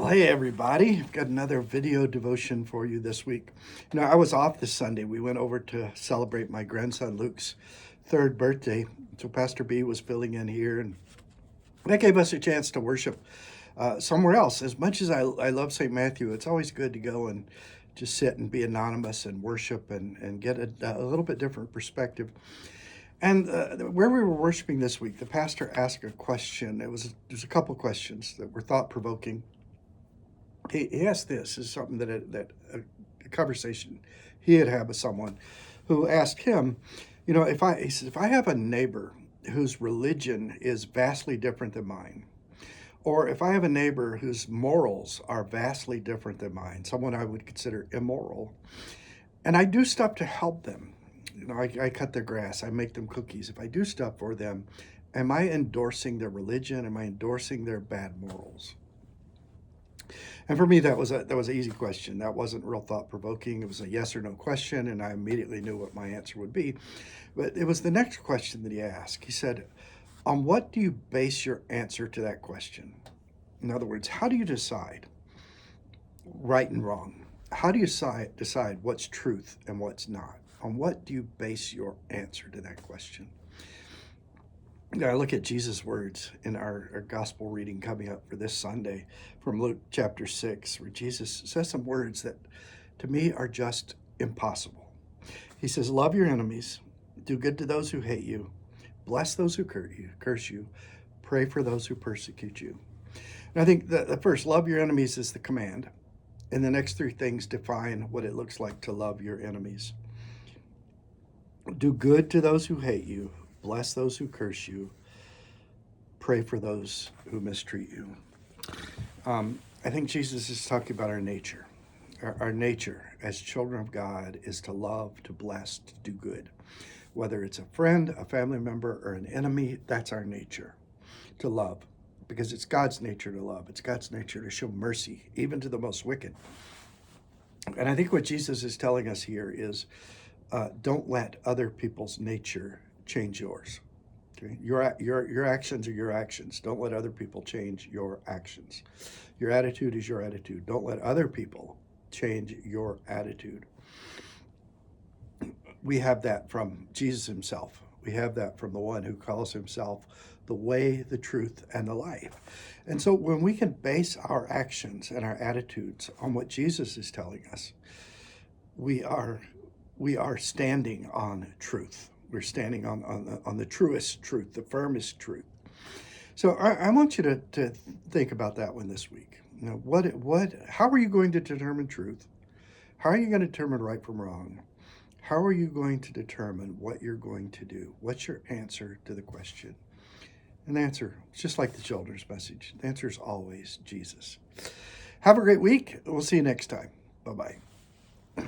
Well, hey everybody, I've got another video devotion for you this week. I was off this Sunday. We went over to celebrate my grandson Luke's third birthday. So Pastor B was filling in here, and that gave us a chance to worship somewhere else. As much as I love St. Matthew, it's always good to go and just sit and be anonymous and worship and get a little bit different perspective. And where we were worshiping this week, the pastor asked a question. There's a couple questions that were thought-provoking. He asked this is something that a conversation he had with someone who asked him, he says, if I have a neighbor whose religion is vastly different than mine, or if I have a neighbor whose morals are vastly different than mine, someone I would consider immoral, and I do stuff to help them, I cut their grass, I make them cookies. If I do stuff for them, am I endorsing their religion? Am I endorsing their bad morals? And for me, that was an easy question. That wasn't real thought-provoking. It was a yes or no question, and I immediately knew what my answer would be. But it was the next question that he asked. He said, on what do you base your answer to that question? In other words, how do you decide right and wrong? How do you decide what's truth and what's not? On what do you base your answer to that question? I look at Jesus' words in our gospel reading coming up for this Sunday from Luke chapter 6, where Jesus says some words that to me are just impossible. He says, love your enemies, do good to those who hate you, bless those who curse you, pray for those who persecute you. And I think the first, love your enemies, is the command. And the next three things define what it looks like to love your enemies. Do good to those who hate you, bless those who curse you, pray for those who mistreat you. I think Jesus is talking about our nature. Our nature as children of God is to love, to bless, to do good. Whether it's a friend, a family member, or an enemy, that's our nature, to love. Because it's God's nature to love. It's God's nature to show mercy, even to the most wicked. And I think what Jesus is telling us here is don't let other people's nature change yours. Okay? Your actions are your actions. Don't let other people change your actions. Your attitude is your attitude. Don't let other people change your attitude. We have that from Jesus himself. We have that from the one who calls himself the way, the truth, and the life. And so when we can base our actions and our attitudes on what Jesus is telling us, we are standing on truth. We're standing on the truest truth, the firmest truth. So I want you to think about that one this week. How are you going to determine truth? How are you going to determine right from wrong? How are you going to determine what you're going to do? What's your answer to the question? And the answer, just like the children's message, the answer is always Jesus. Have a great week. We'll see you next time. Bye-bye.